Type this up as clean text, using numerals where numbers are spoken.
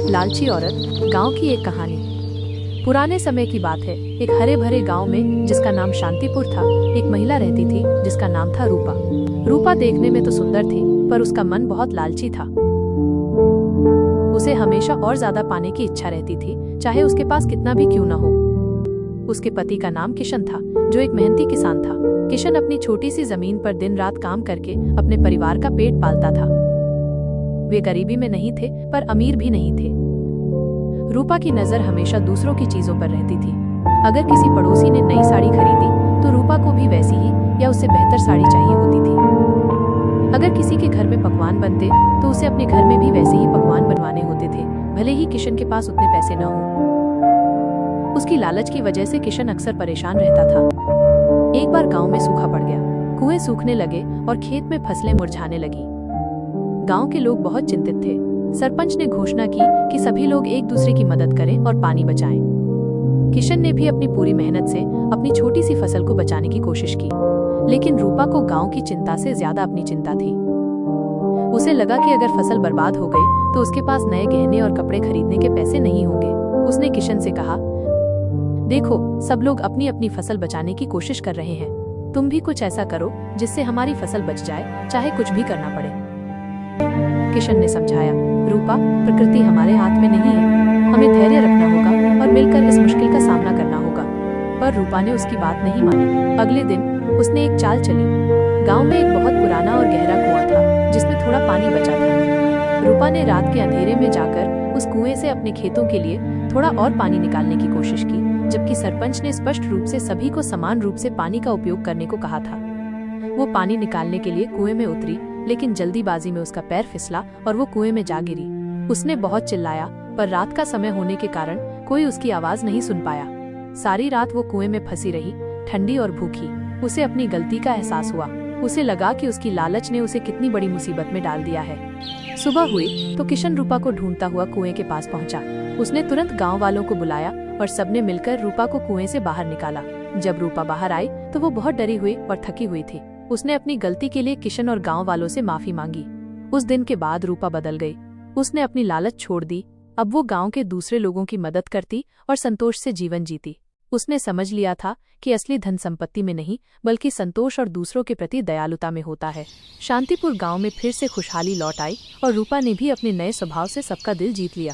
लालची औरत। गांव की एक कहानी। पुराने समय की बात है। एक हरे भरे गांव में, जिसका नाम शांतिपुर था, एक महिला रहती थी जिसका नाम था रूपा। रूपा देखने में तो सुंदर थी, पर उसका मन बहुत लालची था। उसे हमेशा और ज्यादा पाने की इच्छा रहती थी, चाहे उसके पास कितना भी क्यों न हो। उसके पति का नाम किशन था, जो एक मेहनती किसान था। किशन अपनी छोटी सी जमीन पर दिन रात काम करके अपने परिवार का पेट पालता था। वे गरीबी में नहीं थे, पर अमीर भी नहीं थे। रूपा की नजर हमेशा दूसरों की चीजों पर रहती थी। अगर किसी पड़ोसी ने नई साड़ी खरीदी, तो रूपा को भी वैसी ही या उससे बेहतर साड़ी चाहिए होती थी। अगर किसी के घर में पकवान बनते, तो उसे अपने घर में भी वैसे ही पकवान बनवाने होते थे, भले ही किशन के पास उतने पैसे न हों। उसकी लालच की वजह से किशन अक्सर परेशान रहता था। एक बार गांव में सूखा पड़ गया, कुएं सूखने लगे और खेत में फसलें मुरझाने लगी। गांव के लोग बहुत चिंतित थे। सरपंच ने घोषणा की कि सभी लोग एक दूसरे की मदद करें और पानी बचाएं। किशन ने भी अपनी पूरी मेहनत से अपनी छोटी सी फसल को बचाने की कोशिश की, लेकिन रूपा को गांव की चिंता से ज्यादा अपनी चिंता थी। उसे लगा कि अगर फसल बर्बाद हो गई, तो उसके पास नए गहने और कपड़े खरीदने के पैसे नहीं होंगे। उसने किशन से कहा, देखो, सब लोग अपनी अपनी फसल बचाने की कोशिश कर रहे हैं। तुम भी कुछ ऐसा करो जिससे हमारी फसल बच जाए, चाहे कुछ भी करना पड़े। किशन ने समझाया, रूपा, प्रकृति हमारे हाथ में नहीं है। हमें धैर्य रखना होगा और मिलकर इस मुश्किल का सामना करना होगा। पर रूपा ने उसकी बात नहीं मानी। अगले दिन उसने एक चाल चली। गांव में एक बहुत पुराना और गहरा कुआं था, जिसमें थोड़ा पानी बचा था। रूपा ने रात के अंधेरे में जाकर उस कुएं से अपने खेतों के लिए थोड़ा और पानी निकालने की कोशिश की, जबकि सरपंच ने स्पष्ट रूप से सभी को समान रूप से पानी का उपयोग करने को कहा था। वो पानी निकालने के लिए कुएं में उतरी, लेकिन जल्दीबाजी में उसका पैर फिसला और वो कुएं में जा गिरी। उसने बहुत चिल्लाया, पर रात का समय होने के कारण कोई उसकी आवाज नहीं सुन पाया। सारी रात वो कुएं में फंसी रही, ठंडी और भूखी। उसे अपनी गलती का एहसास हुआ। उसे लगा कि उसकी लालच ने उसे कितनी बड़ी मुसीबत में डाल दिया है। सुबह हुई तो किशन रूपा को ढूंढता हुआ कुएं के पास पहुंचा। उसने तुरंत गांव वालों को बुलाया और सबने मिलकर रूपा को कुएं से बाहर निकाला। जब रूपा बाहर आई तो वो बहुत डरी हुई और थकी हुई थी। उसने अपनी गलती के लिए किशन और गांव वालों से माफी मांगी। उस दिन के बाद रूपा बदल गई। उसने अपनी लालच छोड़ दी। अब वो गांव के दूसरे लोगों की मदद करती और संतोष से जीवन जीती। उसने समझ लिया था कि असली धन संपत्ति में नहीं, बल्कि संतोष और दूसरों के प्रति दयालुता में होता है। शांतिपुर गांव में फिर से खुशहाली लौट आई और रूपा ने भी अपने नए स्वभाव से सबका दिल जीत लिया।